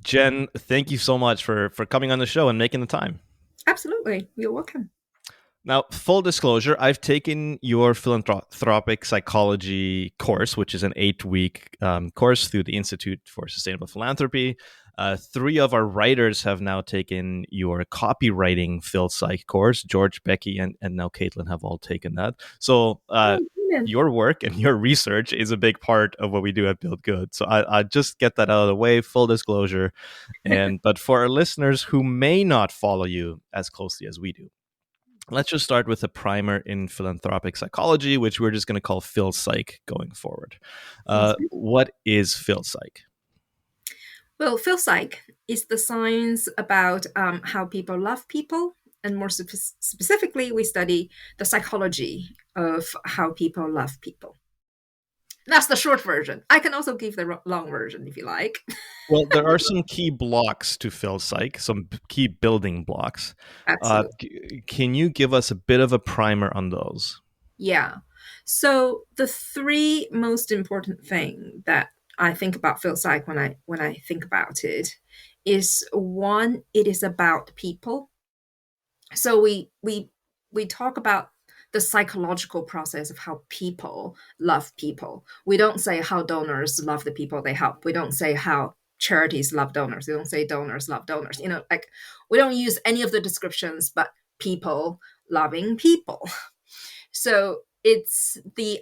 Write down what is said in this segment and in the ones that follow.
Jen, thank you so much for coming on the show and making the time. Absolutely. You're welcome. Now, full disclosure, I've taken your philanthropic psychology course, which is an 8-week course through the Institute for Sustainable Philanthropy. Three of our writers have now taken your copywriting phil psych course. George, Becky, and now Caitlin have all taken that. So Oh, brilliant. your work and your research is a big part of what we do at Build Good. So I just get that out of the way, full disclosure. But for our listeners who may not follow you as closely as we do, let's just start with a primer in philanthropic psychology, which we're just going to call Phil Psych going forward. Sounds good. What is Phil Psych? Well, psych is the science about how people love people. And more specifically, we study the psychology of how people love people. That's the short version. I can also give the long version if you like. Well, there are some key blocks to Phil Psych, some key building blocks. Absolutely. Can you give us a bit of a primer on those? Yeah. So the three most important thing that I think about psych when I think about it is one, it is about people. So we talk about the psychological process of how people love people. We don't say how donors love the people they help. We don't say how charities love donors. We don't say donors love donors. Like we don't use any of the descriptions but people loving people. So it's the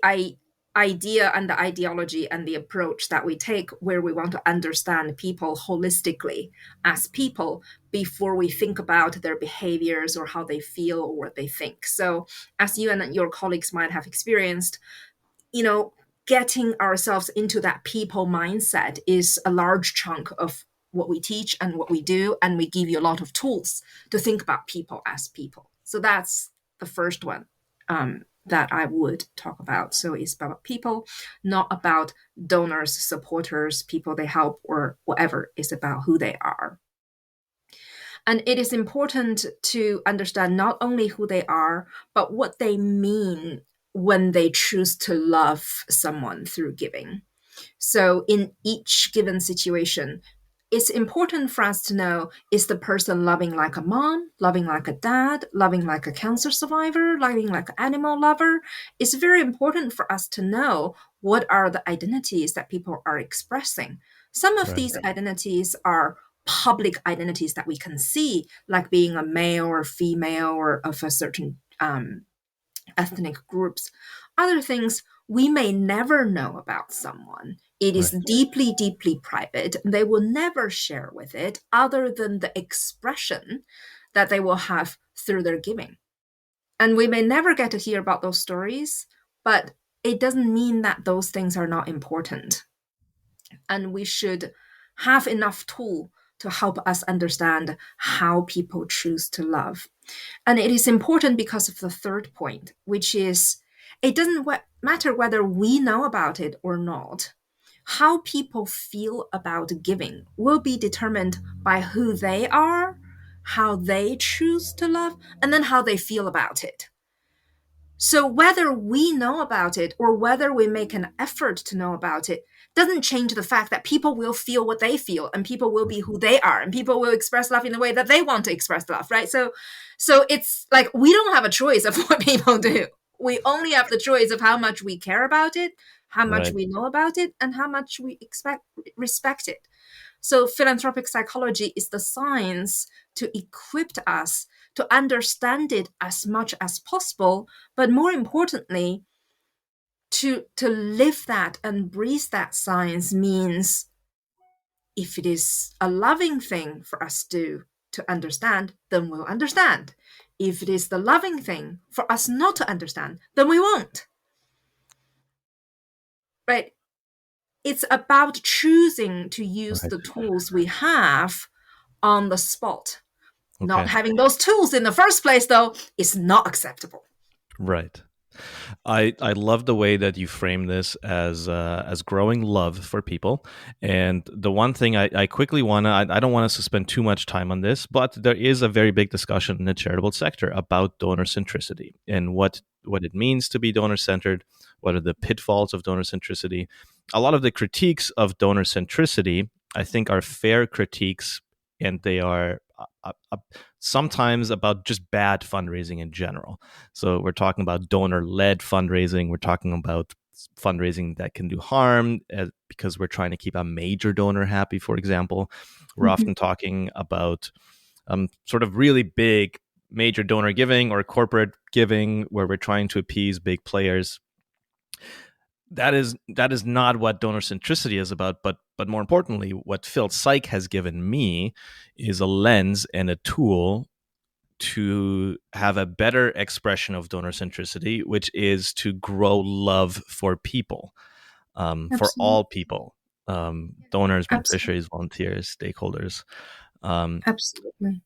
idea and the ideology and the approach that we take where we want to understand people holistically as people before we think about their behaviors or how they feel or what they think. So as you and your colleagues might have experienced, getting ourselves into that people mindset is a large chunk of what we teach and what we do, and we give you a lot of tools to think about people as people. So that's the first one that I would talk about. So it's about people, not about donors, supporters, people they help, or whatever. It's about who they are. And it is important to understand not only who they are, but what they mean when they choose to love someone through giving. So in each given situation, it's important for us to know, is the person loving like a mom, loving like a dad, loving like a cancer survivor, loving like an animal lover? It's very important for us to know what are the identities that people are expressing. Some of Right. these identities are public identities that we can see, like being a male or female or of a certain ethnic groups. Other things we may never know about someone. It is Right. deeply, deeply private. They will never share with it other than the expression that they will have through their giving. And we may never get to hear about those stories, but it doesn't mean that those things are not important. And we should have enough tool to help us understand how people choose to love. And it is important because of the third point, which is it doesn't matter whether we know about it or not. How people feel about giving will be determined by who they are, how they choose to love, and then how they feel about it. So whether we know about it or whether we make an effort to know about it doesn't change the fact that people will feel what they feel, and people will be who they are, and people will express love in the way that they want to express love, right? So it's like we don't have a choice of what people do. We only have the choice of how much we care about it, how much Right. we know about it, and how much we respect it. So philanthropic psychology is the science to equip us to understand it as much as possible, but more importantly, to live that and breathe that science means if it is a loving thing for us to understand, then we'll understand. If it is the loving thing for us not to understand, then we won't. Right? It's about choosing to use Right. the tools we have on the spot. Not Okay. having those tools in the first place, though, is not acceptable. Right. I love the way that you frame this as growing love for people. And the one thing I quickly I don't want us to spend too much time on this, but there is a very big discussion in the charitable sector about donor centricity and what it means to be donor centered. What are the pitfalls of donor centricity? A lot of the critiques of donor centricity, I think are fair critiques, and they are sometimes about just bad fundraising in general. So we're talking about donor-led fundraising. We're talking about fundraising that can do harm because we're trying to keep a major donor happy, for example. We're Mhm. often talking about sort of really big major donor giving or corporate giving where we're trying to appease big players. That is not what donor centricity is about, but more importantly, what Phil Psych has given me is a lens and a tool to have a better expression of donor centricity, which is to grow love for people, for Absolutely. all people, donors, Absolutely. beneficiaries, volunteers, stakeholders. Um, Absolutely.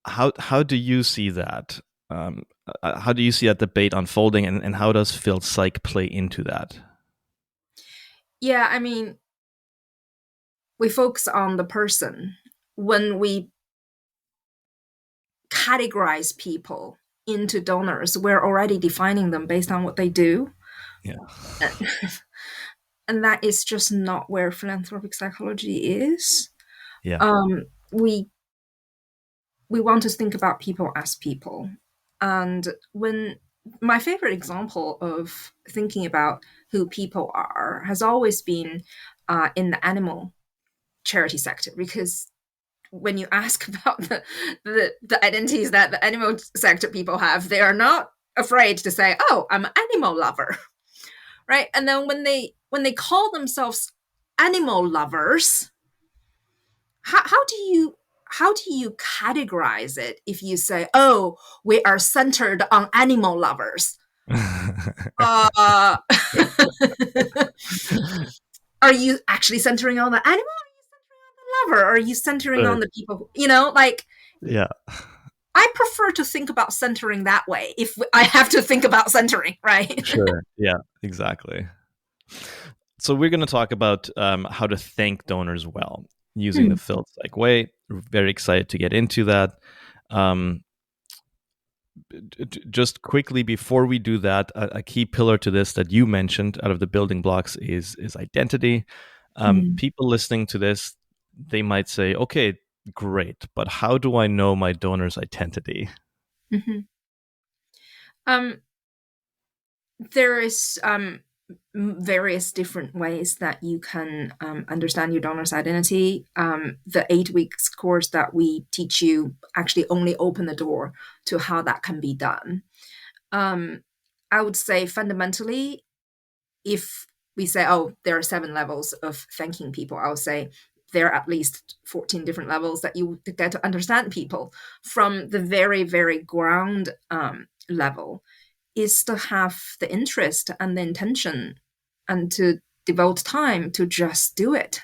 how do you see that? Um, how do you see that debate unfolding, and how does Phil Psych play into that? Yeah, I mean, we focus on the person. When we categorize people into donors, we're already defining them based on what they do. Yeah, And that is just not where philanthropic psychology is. yeah, We want to think about people as people. And when my favorite example of thinking about who people are has always been in the animal charity sector, because when you ask about the identities that the animal sector people have, they are not afraid to say, "Oh, I'm an animal lover," right? And then when they call themselves animal lovers, how do you categorize it if you say, "Oh, we are centered on animal lovers"? Uh, are you actually centering on the animal? Or are you centering on the lover? Or are you centering right. on the people? You know, like Yeah, I prefer to think about centering that way if I have to think about centering, right? sure. Yeah, exactly. So we're going to talk about how to thank donors well using the Hmm. Phil Psych way. We're very excited to get into that. Um, just quickly before we do that, a key pillar to this that you mentioned out of the building blocks is identity. Hmm. People listening to this, they might say, "Okay, great, but how do I know my donor's identity?" Hmm. Um, there is various different ways that you can understand your donor's identity. The 8 weeks course that we teach you actually only open the door to how that can be done. Um, I would say fundamentally, if we say, oh, there are 7 levels of thanking people, I would say there are at least 14 different levels that you get to understand people. From the very, very ground level is to have the interest and the intention and to devote time to just do it.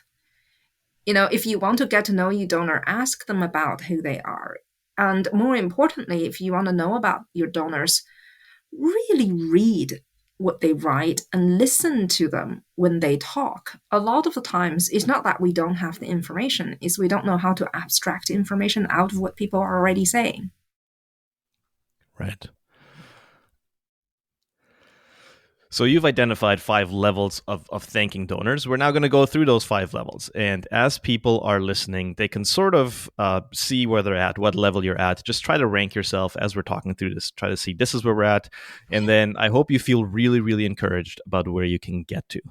You know, if you want to get to know your donor, ask them about who they are. And more importantly, if you want to know about your donors, really read what they write and listen to them when they talk. A lot of the times, it's not that we don't have the information, it's we don't know how to abstract information out of what people are already saying. Right. So you've identified 5 levels of thanking donors. We're now going to go through those 5 levels. And as people are listening, they can sort of see where they're at, what level you're at. Just try to rank yourself as we're talking through this. Try to see this is where we're at. And then I hope you feel really, really encouraged about where you can get to,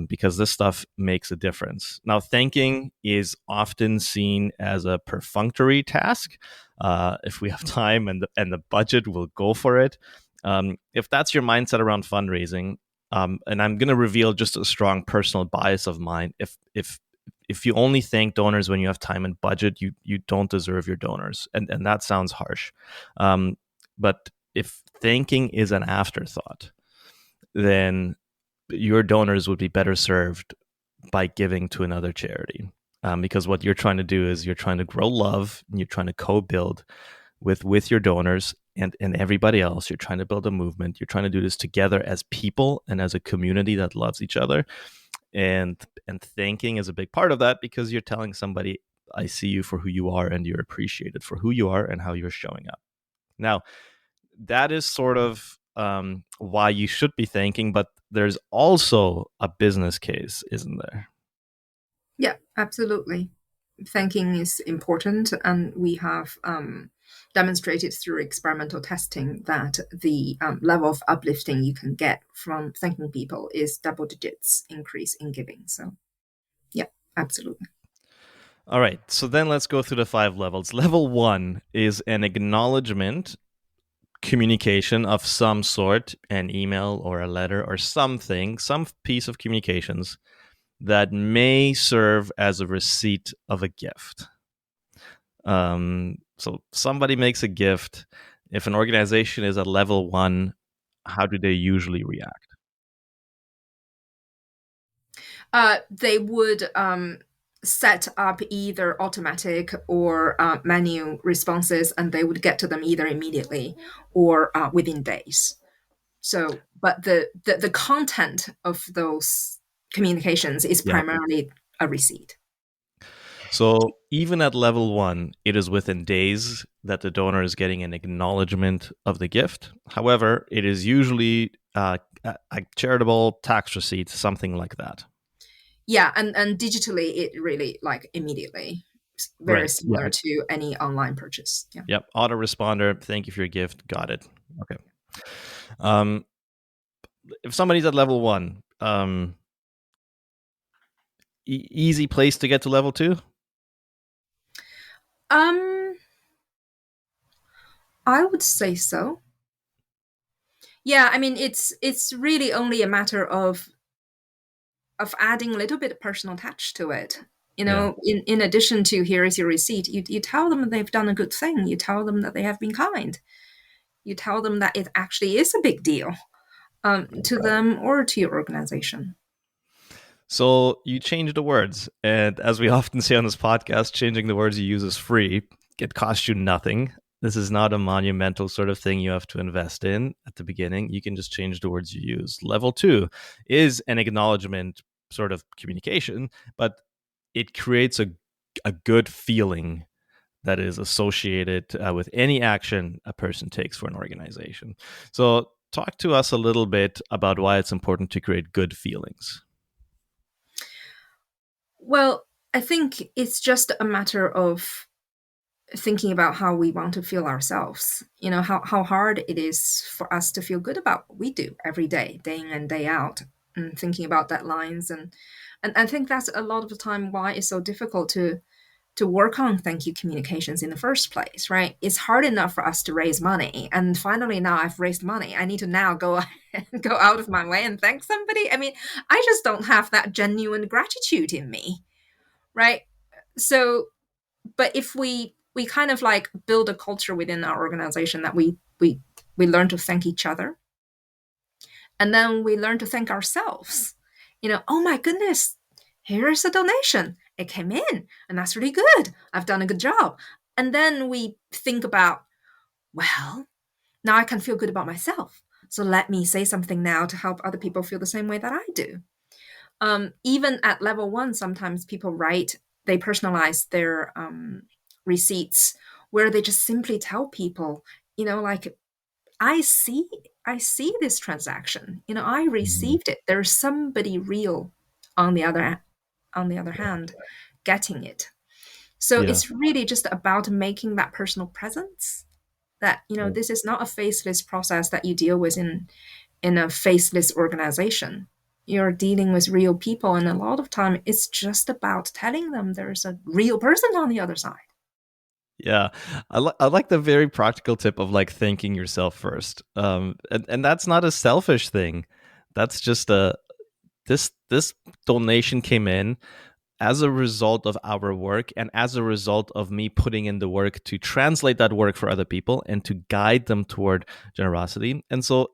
because this stuff makes a difference. Now, thanking is often seen as a perfunctory task. If we have time and the budget, we'll go for it. If that's your mindset around fundraising, and I'm going to reveal just a strong personal bias of mine, if you only thank donors when you have time and budget, you don't deserve your donors, and that sounds harsh. But if thanking is an afterthought, then your donors would be better served by giving to another charity. Because what you're trying to do is you're trying to grow love and you're trying to co-build with your donors and everybody else. You're trying to build a movement. You're trying to do this together as people and as a community that loves each other. And thanking is a big part of that, because you're telling somebody, I see you for who you are, and you're appreciated for who you are and how you're showing up. Now, that is sort of why you should be thanking, but there's also a business case, isn't there? Yeah, absolutely. Thanking is important, and we have demonstrated through experimental testing that the level of uplifting you can get from thanking people is double digits increase in giving. So, yeah, absolutely. All right, so then let's go through the 5 levels. Level 1 is an acknowledgement communication of some sort, an email or a letter or something, some piece of communications that may serve as a receipt of a gift. So somebody makes a gift. If an organization is at level 1, how do they usually react? They would set up either automatic or manual responses, and they would get to them either immediately or within days. So, but the content of those communications is Yeah. primarily a receipt. So even at level 1, it is within days that the donor is getting an acknowledgement of the gift. However, it is usually a charitable tax receipt, something like that. Yeah, and digitally, it really like immediately, very Right. similar Yeah. to any online purchase. Yeah. Yep. Autoresponder. Thank you for your gift. Got it. Okay. Um, if somebody's at level 1, easy place to get to level 2. Um, I would say so. Yeah, I mean, it's really only a matter of adding a little bit of personal touch to it. You Yeah. know, in addition to here is your receipt, you tell them they've done a good thing. You tell them that they have been kind. You tell them that it actually is a big deal to them or to your organization. So you change the words. And as we often say on this podcast, changing the words you use is free. It costs you nothing. This is not a monumental sort of thing you have to invest in at the beginning. You can just change the words you use. Level 2 is an acknowledgement sort of communication, but it creates a good feeling that is associated with any action a person takes for an organization. So, talk to us a little bit about why it's important to create good feelings. Well, I think it's just a matter of thinking about how we want to feel ourselves. You know, how hard it is for us to feel good about what we do every day, day in and day out, and thinking about deadlines. And I think that's a lot of the time why it's so difficult to work on thank you communications in the first place, right? It's hard enough for us to raise money. And finally, now I've raised money. I need to now go go out of my way and thank somebody. I mean, I just don't have that genuine gratitude in me, right? So, but if we kind of like build a culture within our organization that we learn to thank each other, and then we learn to thank ourselves. You know, oh my goodness, here's a donation. It came in, and that's really good. I've done a good job. And then we think about, well, now I can feel good about myself. So let me say something now to help other people feel the same way that I do. Even at level 1, sometimes people write, they personalize their receipts where they just simply tell people, you know, like, I see, I see this transaction. You know, I Mhm. received it. There's somebody real on the other hand getting it. So Yeah. it's really just about making that personal presence, that, you know, Yeah. this is not a faceless process that you deal with in a faceless organization. You're dealing with real people, and a lot of time it's just about telling them there's a real person on the other side. Yeah, I like the very practical tip of like thanking yourself first, and that's not a selfish thing. That's just a this donation came in as a result of our work and as a result of me putting in the work to translate that work for other people and to guide them toward generosity. And so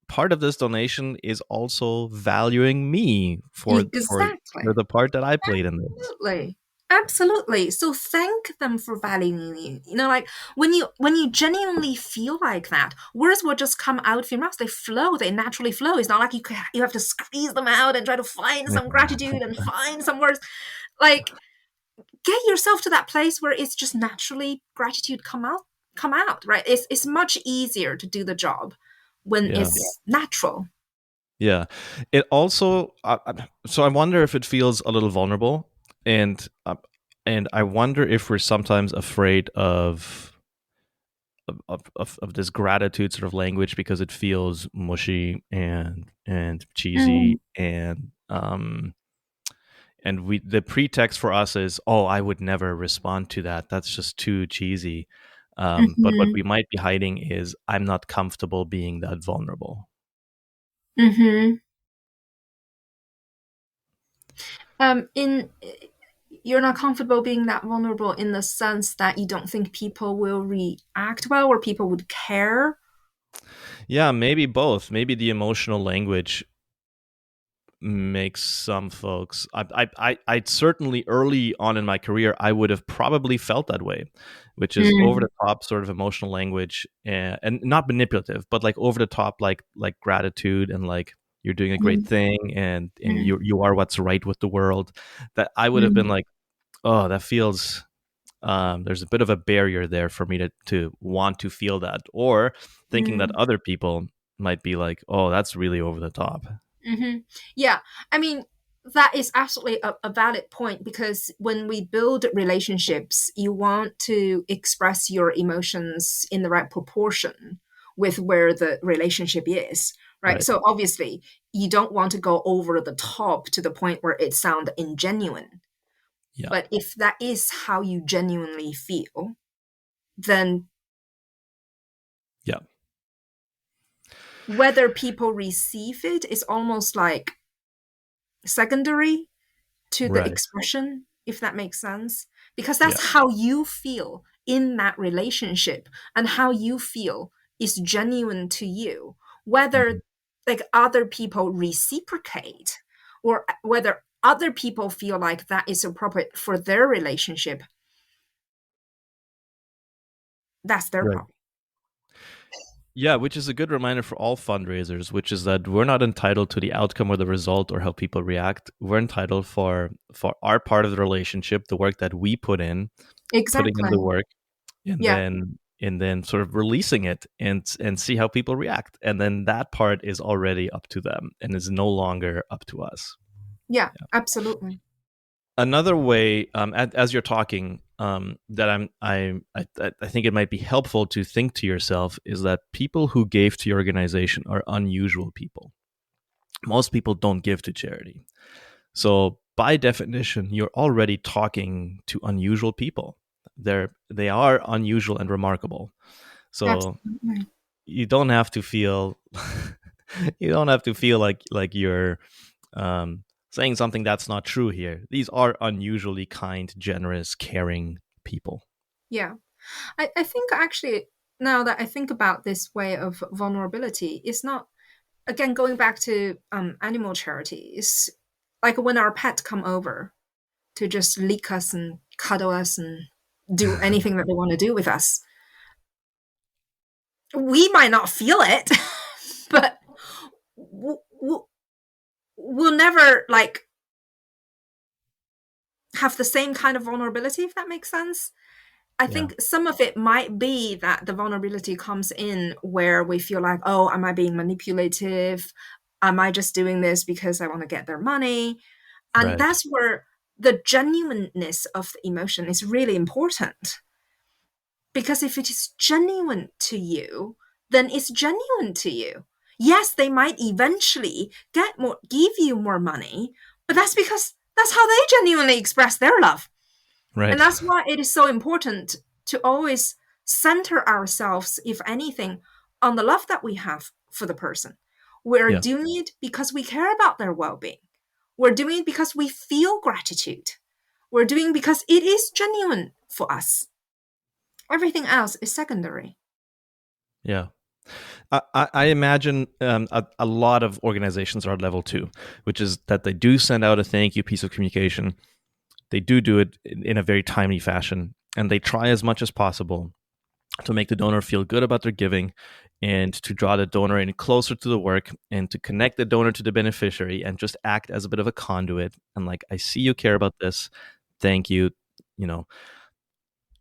part of this donation is also valuing me for Exactly. the part that I played in this. Absolutely. Absolutely. So thank them for valuing you. You know, like when you genuinely feel like that, words will just come out of your mouth. They flow. They naturally flow. It's not like you have to squeeze them out and try to find some gratitude and find some words. Like, get yourself to that place where it's just naturally gratitude come out. Right. It's much easier to do the job when Yeah. it's natural. Yeah. It also, so I wonder if it feels a little vulnerable. and and I wonder if we're sometimes afraid of this gratitude sort of language because it feels mushy and cheesy, Mm, and we the pretext for us is, oh, I would never respond to that, that's just too cheesy. But what we mhm, might be hiding is, I'm not comfortable being that vulnerable. mhm. In You're not comfortable being that vulnerable in the sense that you don't think people will react well or people would care. Yeah, maybe both. Maybe the emotional language makes some folks. I certainly early on in my career, I would have probably felt that way, which is over Mm, the top sort of emotional language, and not manipulative, but like over the top, like gratitude, and like you're doing a great mm, thing, and mm, you are what's right with the world. That I would have been mm, like, oh, that feels. There's a bit of a barrier there for me to want to feel that, or thinking that mm. other people might be like, oh, that's really over the top. Hmm. Yeah, I mean, that is absolutely a valid point because when we build relationships, you want to express your emotions in the right proportion with where the relationship is, right? Right. So obviously, you don't want to go over the top to the point where it sounds ingenuine. Yeah. But if that is how you genuinely feel, then Yeah. whether people receive it is almost like secondary to the Right. expression, if that makes sense. Because Yeah. that's how you feel in that relationship and how you feel is genuine to you. Mhm. Whether like other people reciprocate or whether other people feel like that is appropriate for their relationship, that's their Right. problem. Yeah, which is a good reminder for all fundraisers, which is that we're not entitled to the outcome or the result or how people react. We're entitled for our part of the relationship, the work that we putting in Exactly. the work, and Yeah. then sort of releasing it, and see how people react. And then that part is already up to them and is no longer up to us. Yeah, absolutely. Another way, as you're talking, that I think it might be helpful to think to yourself is that people who gave to your organization are unusual people. Most people don't give to charity, so by definition, you're already talking to unusual people. They are unusual and remarkable. So Absolutely. you don't have to feel you don't have to feel like you're um, saying something that's not true here. These are unusually kind, generous, caring people. Yeah. I think actually, now that I think about this way of vulnerability, it's not, again, going back to animal charities, like when our pet come over to just lick us and cuddle us and do anything that they want to do with us. We might not feel it, but we'll never like have the same kind of vulnerability, if that makes sense. I Yeah. think some of it might be that the vulnerability comes in where we feel like, oh, am I being manipulative? Am I just doing this because I want to get their money? And Right. that's where the genuineness of the emotion is really important. Because if it is genuine to you, then it's genuine to you. Yes, they might eventually give you more money, but that's because that's how they genuinely express their love. And Right. that's why it is so important to always center ourselves, if anything, on the love that we have for the person. We're Yeah. doing it because we care about their well being. We're doing it because we feel gratitude. We're doing it because it is genuine for us. Everything else is secondary. Yeah. I imagine a lot of organizations are at level two, which is that they do send out a thank you piece of communication. They do it in a very timely fashion, and they try as much as possible to make the donor feel good about their giving, and to draw the donor in closer to the work, and to connect the donor to the beneficiary, and just act as a bit of a conduit. And like, I see you care about this. Thank you. You know,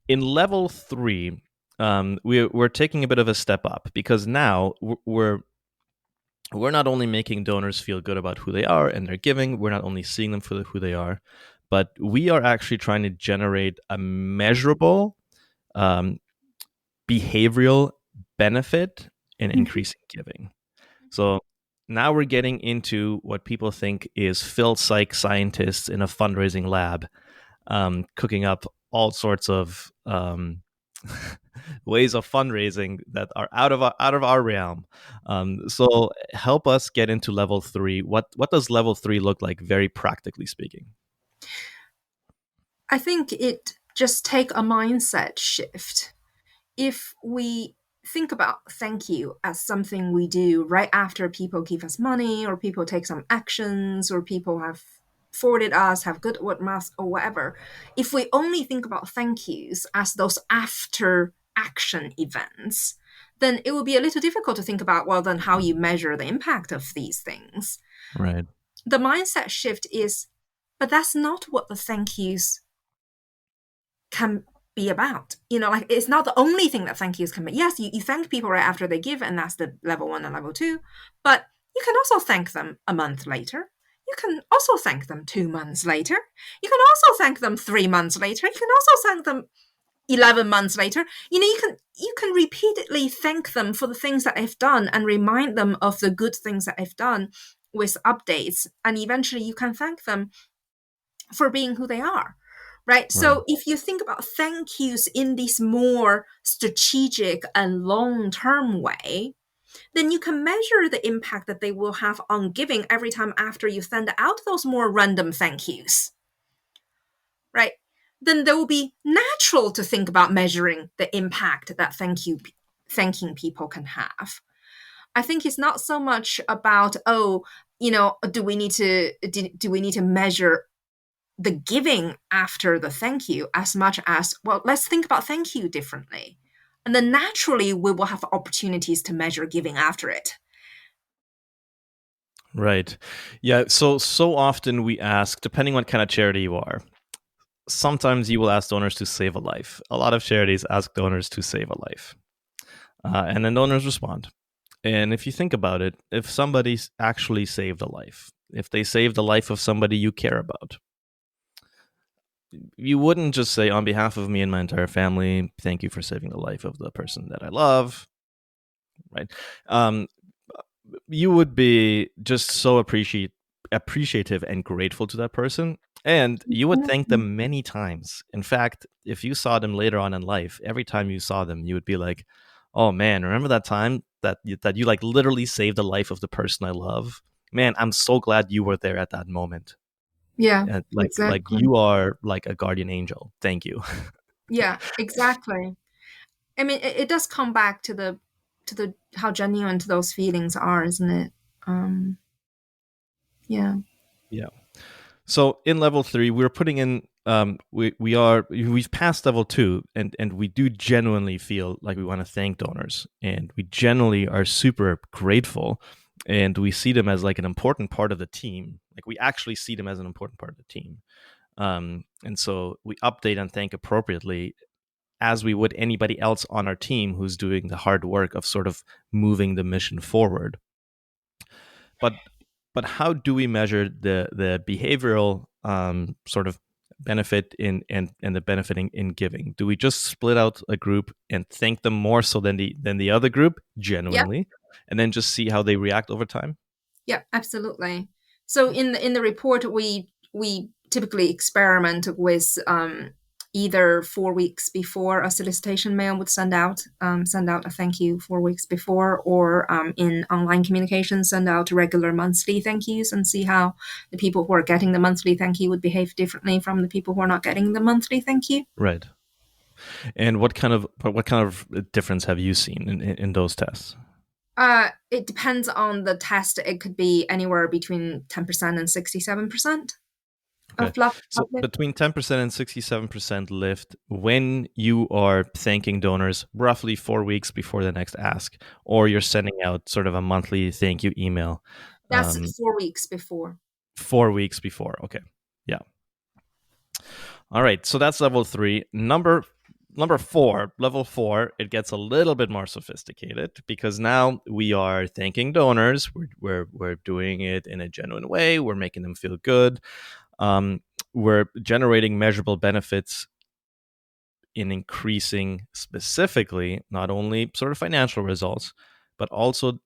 in level three, we're taking a bit of a step up, because now we're not only making donors feel good about who they are and their giving. We're not only seeing them for who they are, but we are actually trying to generate a measurable um, behavioral benefit in increasing giving. So now we're getting into what people think is Phil psych scientists in a fundraising lab, cooking up all sorts of ways of fundraising that are out of our realm. So help us get into level 3. What does level 3 look like, very practically speaking? I think it just take a mindset shift. If we think about thank you as something we do right after people give us money, or people take some actions, or people have forwarded us, have good word mouth, or whatever, if we only think about thank yous as those after action events, then it will be a little difficult to think about, well, then how you measure the impact of these things. Right. The mindset shift is, but that's not what the thank yous can be about. Like, it's not the only thing that thank yous can be. Yes, you thank people right after they give, and that's the level 1 and level 2, but you can also thank them a month later. You can also thank them 2 months later. You can also thank them 3 months later. You can also thank them 11 months later. You can repeatedly thank them for the things that they've done, and remind them of the good things that they've done with updates, and eventually you can thank them for being who they are. Right. So if you think about thank yous in this more strategic and long-term way, then you can measure the impact that they will have on giving every time after you send out those more random thank yous. Right. Then there will be natural to think about measuring the impact that thanking people can have. I think it's not so much about, do we need to measure the giving after the thank you, as much as, well, let's think about thank you differently. And then naturally we will have opportunities to measure giving after it. Right. Yeah. So often we ask, depending what kind of charity you are, sometimes you will ask donors to save a life. A lot of charities ask donors to save a life. And then donors respond. And if you think about it, if somebody's actually saved a life, if they saved the life of somebody you care about, you wouldn't just say, on behalf of me and my entire family, thank you for saving the life of the person that I love, right? You would be just so appreciative and grateful to that person, and you would thank them many times. In fact, if you saw them later on in life, every time you saw them, you would be like, oh man, remember that time that you like literally saved the life of the person I love? Man, I'm so glad you were there at that moment. Yeah, Like exactly. you are like a guardian angel. Thank you. Yeah, exactly. I mean, it does come back to the how genuine those feelings are, isn't it? Yeah. Yeah. So in level 3, we're putting in we've passed level 2, and we do genuinely feel like we want to thank donors, and we generally are super grateful, and we see them as like an important part of the team. Like, we actually see them as an important part of the team. And so we update and thank appropriately, as we would anybody else on our team who's doing the hard work of sort of moving the mission forward. But how do we measure the behavioral sort of benefit in and the benefiting in giving? Do we just split out a group and thank them more so than the other group Yep. genuinely, and then just see how they react over time? Yep, absolutely. So in the report, we typically experiment with either 4 weeks before a solicitation mail would send out a thank you 4 weeks before, or in online communication send out regular monthly thank yous, and see how the people who are getting the monthly thank you would behave differently from the people who are not getting the monthly thank you. Right. And what kind of difference have you seen in those tests? It depends on the test. It could be anywhere between 10% and 67% Okay. of love. So between 10% and 67% lift when you are thanking donors roughly 4 weeks before the next ask, or you're sending out sort of a monthly thank you email. That's 4 weeks before. 4 weeks before. Okay. Yeah. All right. So that's level 3. Number 4, level 4, it gets a little bit more sophisticated, because now we are thanking donors. We're doing it in a genuine way. We're making them feel good. we're generating measurable benefits in increasing specifically not only sort of financial results, but also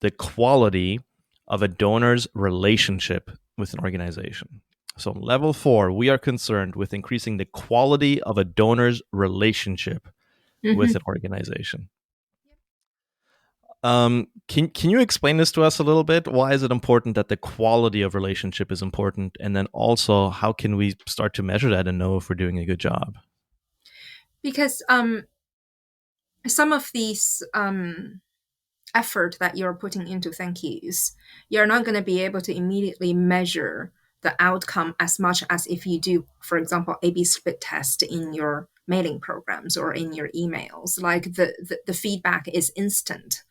the quality of a donor's relationship with an organization. So, level 4, we are concerned with increasing the quality of a donor's relationship with Mm-hmm. an organization. Can you explain this to us a little bit? Why is it important that the quality of relationship is important? And then also, how can we start to measure that and know if we're doing a good job? Because some of these effort that you're putting into thank yous, you're not going to be able to immediately measure the outcome as much as if you do, for example, A/B split test in your mailing programs or in your emails. Like the feedback is instant.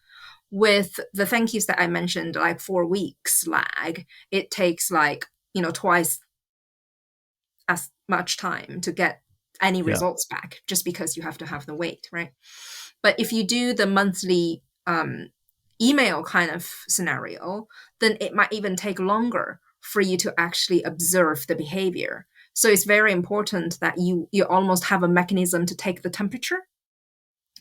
With the thank yous that I mentioned, like 4 weeks lag, it takes like, twice as much time to get any Yeah. results back just because you have to have the wait, right? But if you do the monthly email kind of scenario, then it might even take longer for you to actually observe the behavior. So it's very important that you almost have a mechanism to take the temperature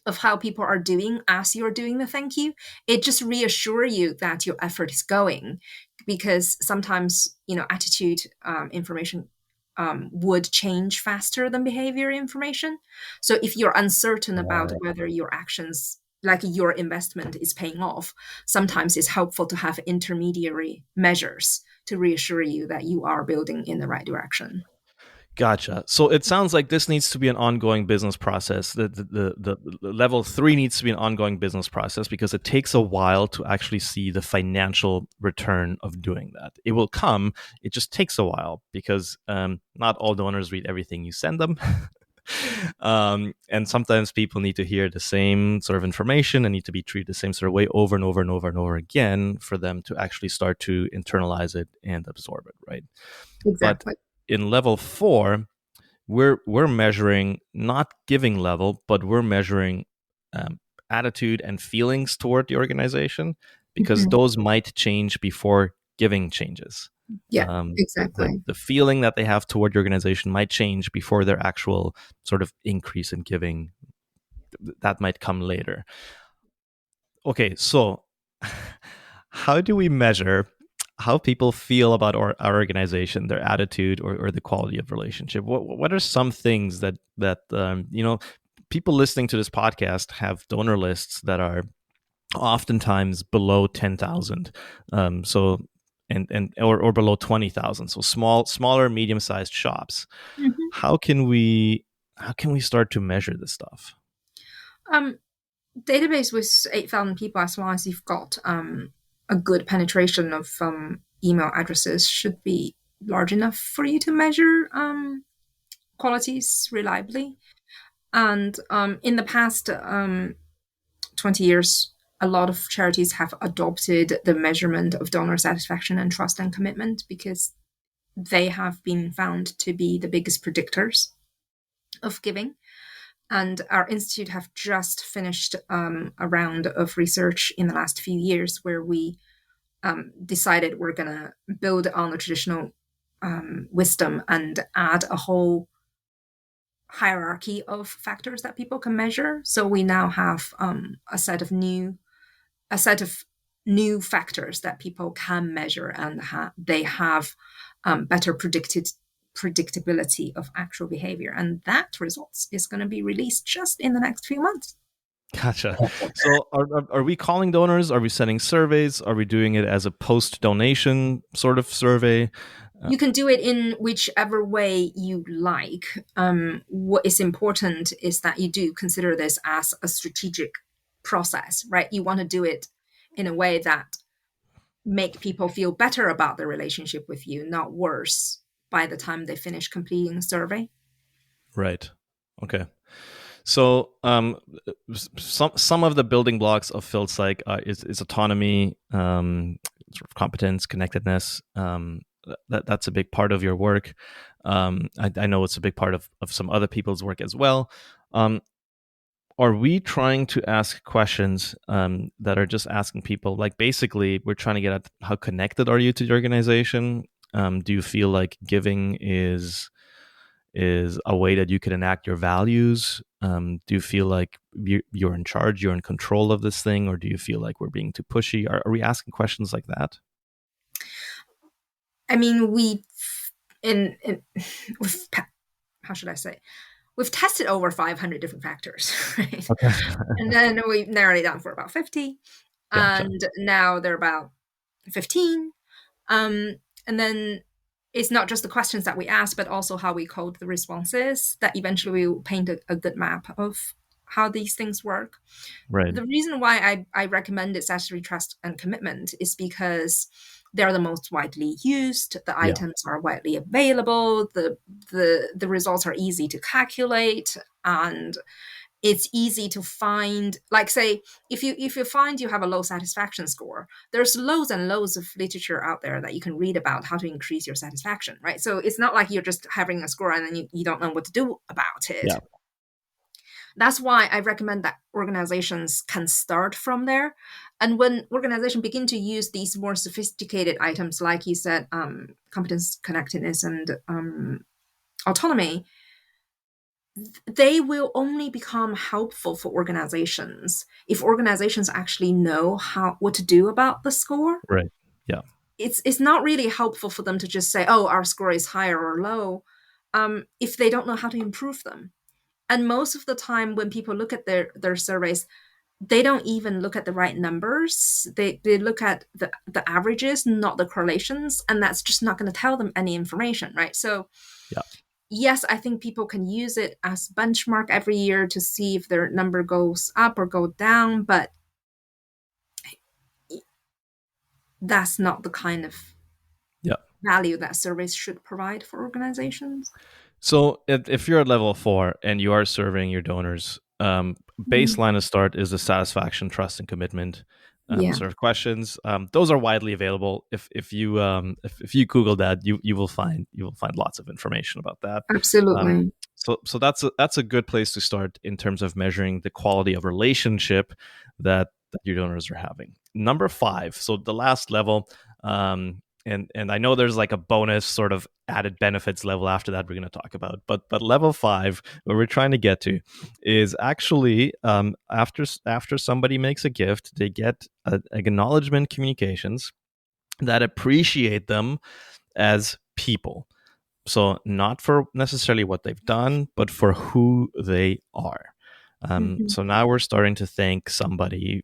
of how people are doing as you're doing the thank you. It just reassure you that your effort is going, because sometimes attitude information would change faster than behavior information. So if you're uncertain about whether your actions, like your investment, is paying off, sometimes it's helpful to have intermediary measures to reassure you that you are building in the right direction. Gotcha. So it sounds like this needs to be an ongoing business process. The level 3 needs to be an ongoing business process because it takes a while to actually see the financial return of doing that. It will come. It just takes a while because not all donors read everything you send them. And sometimes people need to hear the same sort of information and need to be treated the same sort of way over and over and over and over again for them to actually start to internalize it and absorb it, right? But Exactly. in level 4, we're measuring not giving level, but we're measuring attitude and feelings toward the organization because Mhm. those might change before giving changes. Yeah, The exactly. the feeling that they have toward the organization might change before their actual sort of increase in giving. That might come later. Okay, so how do we measure how people feel about our organization, their attitude, or the quality of relationship? What are some things that people listening to this podcast have donor lists that are oftentimes below 10,000, so or below 20,000, so smaller, medium sized shops. Mhm. How can we start to measure this stuff? Um, Database with 8,000 people, as long as you've got a good penetration of email addresses, should be large enough for you to measure qualities reliably. And in the past 20 years, a lot of charities have adopted the measurement of donor satisfaction and trust and commitment because they have been found to be the biggest predictors of giving. And our institute have just finished a round of research in the last few years where we decided we're going to build on the traditional wisdom and add a whole hierarchy of factors that people can measure. So we now have a set of new factors that people can measure, and they have better predictability of actual behavior, and that results is going to be released just in the next few months. Gotcha. So are we calling donors? Are we sending surveys? Are we doing it as a post donation sort of survey? You can do it in whichever way you like. What is important is that you do consider this as a strategic process, right? You want to do it in a way that make people feel better about the relationship with you, not worse by the time they finish completing the survey. Right. Okay. So some of the building blocks of PhilPsych is autonomy, sort of competence, connectedness. That's a big part of your work. I know it's a big part of some other people's work as well. Are we trying to ask questions that are just asking people, like basically we're trying to get at how connected are you to the organization? Do you feel like giving is a way that you can enact your values? Do you feel like you're in charge, you're in control of this thing, or do you feel like we're being too pushy? Are we asking questions like that? I mean, in we've, how should I say? We've tested over 500 different factors, right? Okay. And then we narrowed it down for about 50. Gotcha. And now they're about 15. And then it's not just the questions that we ask, but also how we code the responses that eventually will paint a good map of how these things work. Right. The reason why I recommended statutory trust and commitment is because they're the most widely used. The Yeah. items are widely available. The results are easy to calculate, and it's easy to find. Like, say, if you find you have a low satisfaction score, there's loads and loads of literature out there that you can read about how to increase your satisfaction, right? So it's not like you're just having a score and then you don't know what to do about it. Yeah. That's why I recommend that organizations can start from there. And when organizations begin to use these more sophisticated items, like you said, competence, connectedness, and autonomy, they will only become helpful for organizations if organizations actually know what to do about the score. Right. Yeah. It's not really helpful for them to just say, "Oh, our score is higher or low," if they don't know how to improve them. And most of the time when people look at their surveys, they don't even look at the right numbers. They look at the averages, not the correlations, and that's just not going to tell them any information, right? So Yeah. yes, I think people can use it as benchmark every year to see if their number goes up or go down, but that's not the kind of Yeah. value that surveys should provide for organizations. So if you're at level 4 and you are serving your donors, baseline to start is the satisfaction, trust, and commitment Yeah, sort of questions. Those are widely available. If you Google that, you will find lots of information about that. absolutely. So that's a good place to start in terms of measuring the quality of relationship that your donors are having. Number 5, so the last level. And I know there's like a bonus sort of added benefits level after that we're going to talk about, but level 5, what we're trying to get to, is actually after somebody makes a gift, they get acknowledgement communications that appreciate them as people. So not for necessarily what they've done, but for who they are. Mhm. So now we're starting to thank somebody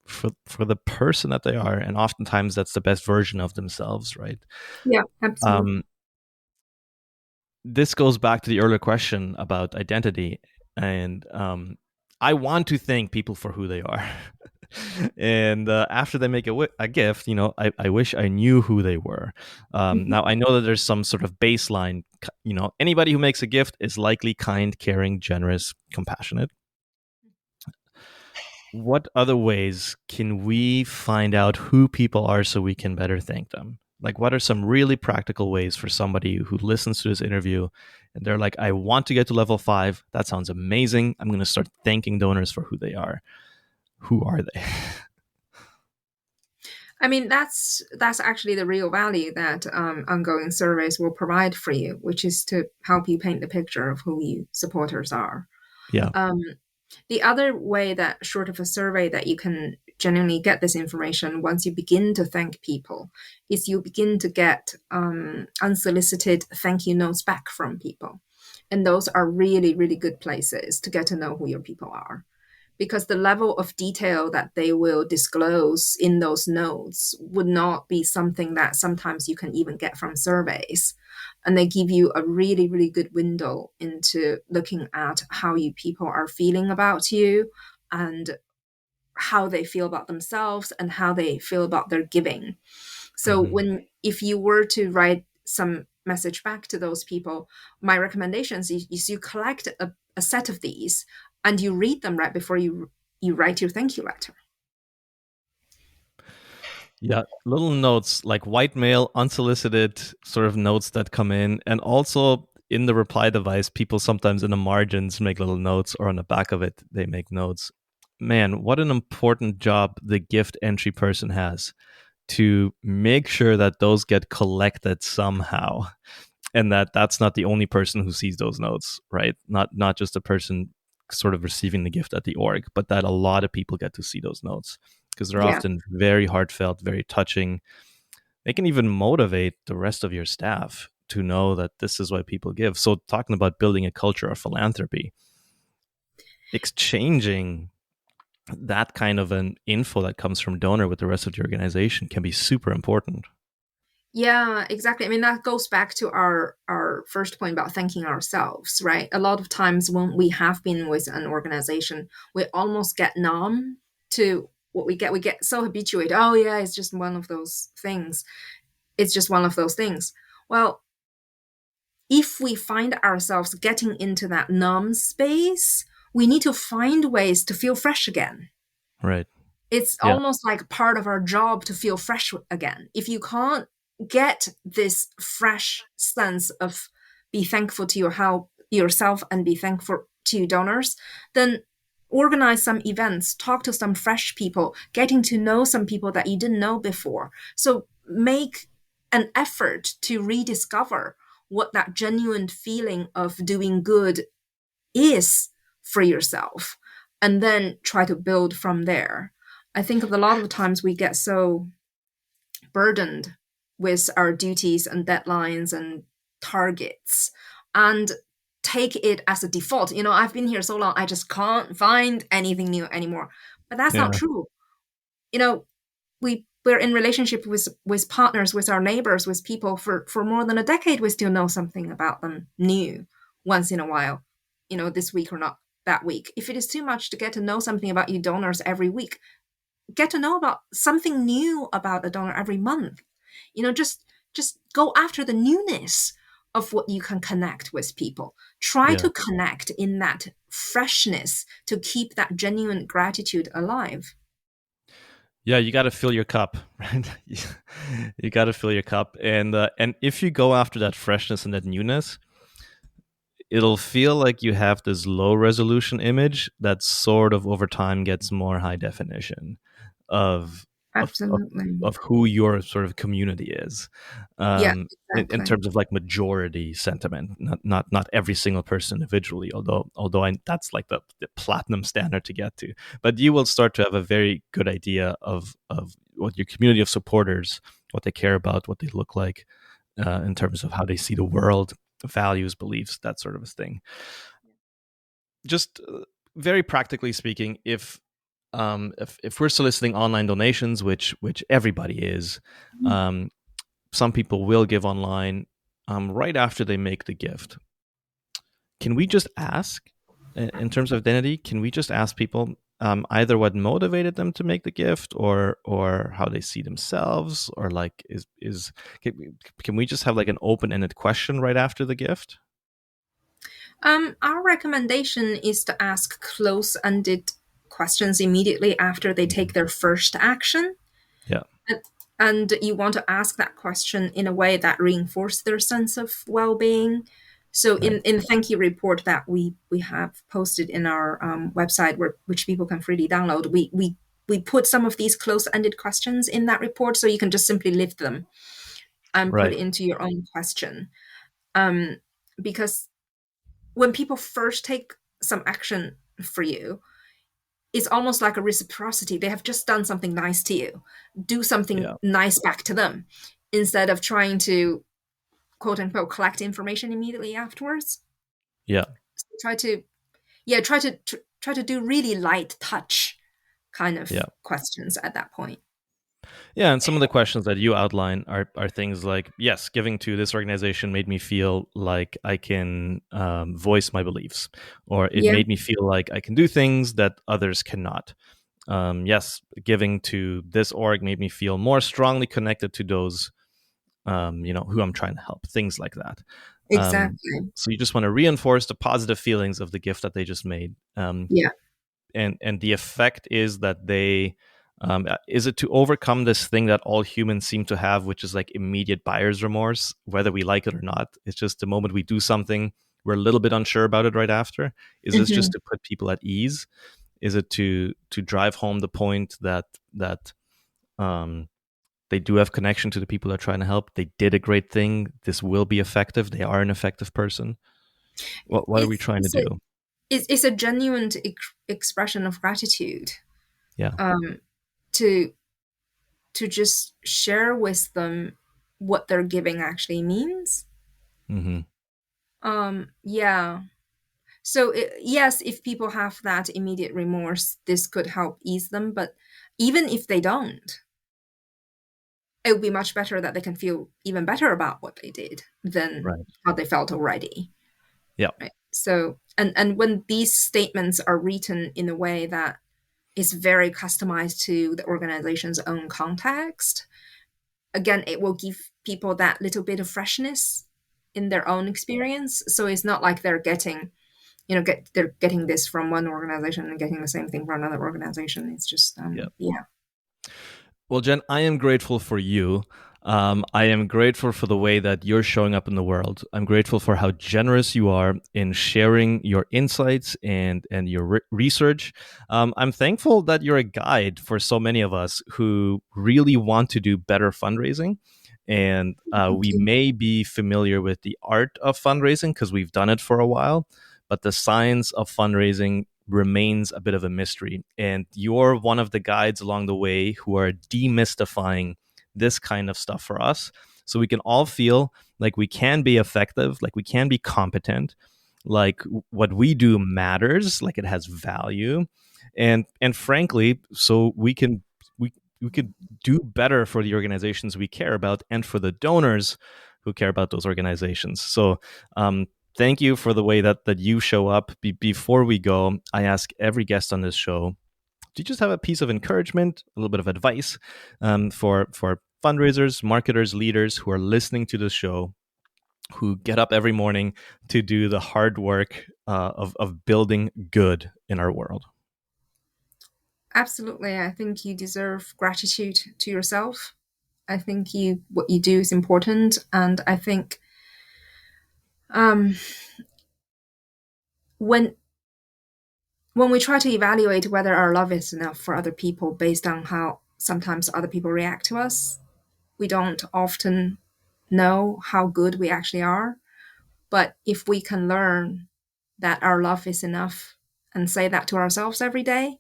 for the person that they are, and oftentimes that's the best version of themselves, right? Yeah, absolutely. Um, this goes back to the earlier question about identity, and I want to thank people for who they are. And after they make a gift, I wish I knew who they were. Mhm. Now I know that there's some sort of baseline. Anybody who makes a gift is likely kind, caring, generous, compassionate. What other ways can we find out who people are so we can better thank them? Like, what are some really practical ways for somebody who listens to this interview and they're like, I want to get to level 5. That sounds amazing. I'm going to start thanking donors for who they are. Who are they? I mean, that's actually the real value that ongoing surveys will provide for you, which is to help you paint the picture of who your supporters are. Yeah. Um, the other way that, short of a survey, that you can genuinely get this information once you begin to thank people is you begin to get unsolicited thank you notes back from people. And those are really, really good places to get to know who your people are, because the level of detail that they will disclose in those notes would not be something that sometimes you can even get from surveys. And they give you a really, really good window into looking at how you people are feeling about you, and how they feel about themselves, and how they feel about their giving. So Mm-hmm. if you were to write some message back to those people, my recommendations is you collect a set of these and you read them right before you write your thank you letter. Yeah, little notes like white mail, unsolicited sort of notes that come in. And also in the reply device, people sometimes in the margins make little notes, or on the back of it, they make notes. Man, what an important job the gift entry person has. to make sure that those get collected somehow, and that that's not the only person who sees those notes, right? Not just the person sort of receiving the gift at the org, but that a lot of people get to see those notes, because they're Yeah. often very heartfelt, very touching. They can even motivate the rest of your staff to know that this is why people give. So talking about building a culture of philanthropy, exchanging that kind of an info that comes from donor with the rest of the organization can be super important. Yeah, exactly. I mean, that goes back to our first point about thanking ourselves, right? A lot of times when we have been with an organization, we almost get numb to what we get. We get so habituated. Oh yeah, it's just one of those things. It's just one of those things. Well, if we find ourselves getting into that numb space, we need to find ways to feel fresh again. Right. It's Yeah. almost like part of our job to feel fresh again. If you can't get this fresh sense of be thankful to yourself and be thankful to donors, then organize some events, talk to some fresh people, getting to know some people that you didn't know before. So make an effort to rediscover what that genuine feeling of doing good is for yourself, and then try to build from there. I think a lot of the times we get so burdened with our duties and deadlines and targets and take it as a default. I've been here so long, I just can't find anything new anymore. But that's not Yeah. true. You know, we're in relationship with partners, with our neighbors, with people for more than a decade. We still know something about them new once in a while, this week or not that week. If it is too much to get to know something about you donors every week, get to know about something new about a donor every month. Just go after the newness of what you can connect with people. Try Yeah. to connect in that freshness to keep that genuine gratitude alive. Yeah, you got to fill your cup, right? You got to fill your cup, and if you go after that freshness and that newness, it'll feel like you have this low resolution image that sort of over time gets more high definition of of of, Absolutely. of who your sort of community is, Yeah, in exactly. terms of like majority sentiment, not every single person individually, although that's like the platinum standard to get to. But you will start to have a very good idea of what your community of supporters, what they care about, what they look like, in terms of how they see the world, values, beliefs, that sort of a thing. Just very practically speaking, if we're soliciting online donations, which everybody is, um, some people will give online right after they make the gift. Can we just ask, in terms of identity? Can we just ask people either what motivated them to make the gift, or how they see themselves, or like is can we just have like an open ended question right after the gift? Our recommendation is to ask close-ended questions immediately after they take their first action. Yeah. And you want to ask that question in a way that reinforces their sense of well-being. So Right. in the thank you report that we have posted in our website, which people can freely download, we put some of these close-ended questions in that report, so you can just simply lift them and put Right. it into your own question. Um, because when people first take some action for you, it's almost like a reciprocity. They have just done something nice to you. Do something Yeah. nice back to them instead of trying to quote unquote collect information immediately afterwards. Yeah. So try to do really light touch kind of Yeah. questions at that point. Yeah, and some of the questions that you outline are things like, yes, giving to this organization made me feel like I can voice my beliefs, or it Yeah, made me feel like I can do things that others cannot. Yes, giving to this org made me feel more strongly connected to those, who I'm trying to help. Things like that. Um, exactly. so you just want to reinforce the positive feelings of the gift that they just made. Yeah. And the effect is that they is it to overcome this thing that all humans seem to have, which is like immediate buyer's remorse, whether we like it or not. It's just the moment we do something, we're a little bit unsure about it right after. Is this just Hmm. to put people at ease? Is it to drive home the point that um they do have connection to the people they're trying to help. They did a great thing. This will be effective. They are an effective person. What are we It's trying to it's a do? it's a genuine expression of gratitude, Yeah. um, to just share with them what their giving actually means. Hmm. Yeah. So yes, if people have that immediate remorse, this could help ease them. But even if they don't, it would be much better that they can feel even better about what they did than Right. how they felt already. Yeah. Right. So, and when these statements are written in a way that is very customized to the organization's own context, again, it will give people that little bit of freshness in their own experience. So it's not like they're getting, they're getting this from one organization and getting the same thing from another organization. It's just, Yeah. yeah. Well, Jen, I am grateful for you. I am grateful for the way that you're showing up in the world. I'm grateful for how generous you are in sharing your insights and your research. I'm thankful that you're a guide for so many of us who really want to do better fundraising. And Thank we you. may be familiar with the art of fundraising because we've done it for a while, but the science of fundraising remains a bit of a mystery. And you're one of the guides along the way who are demystifying this kind of stuff for us. So we can all feel like we can be effective, like we can be competent, like what we do matters, like it has value. And frankly, so we could do better for the organizations we care about and for the donors who care about those organizations. So thank you for the way that you show up. Before we go, I ask every guest on this show, do you just have a piece of encouragement, a little bit of advice for fundraisers, marketers, leaders who are listening to the show, who get up every morning to do the hard work of building good in our world? Absolutely. I think you deserve gratitude to yourself. I think what you do is important, and I think um, when we try to evaluate whether our love is enough for other people based on how sometimes other people react to us, we don't often know how good we actually are. But if we can learn that our love is enough and say that to ourselves every day,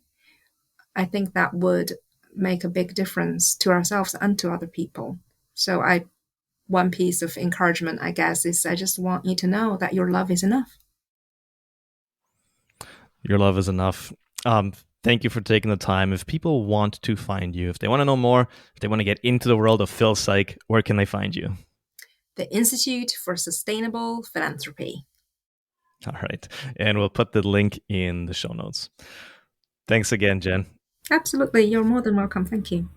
I think that would make a big difference to ourselves and to other people. So one piece of encouragement, I guess, is I just want you to know that your love is enough. Your love is enough. Um, Thank you for taking the time. If people want to find you, if they want to know more, if they want to get into the world of Phil Psych, where can they find you? The Institute for Sustainable Philanthropy. All right. And we'll put the link in the show notes. Thanks again, Jen. Absolutely. You're more than welcome. Thank you.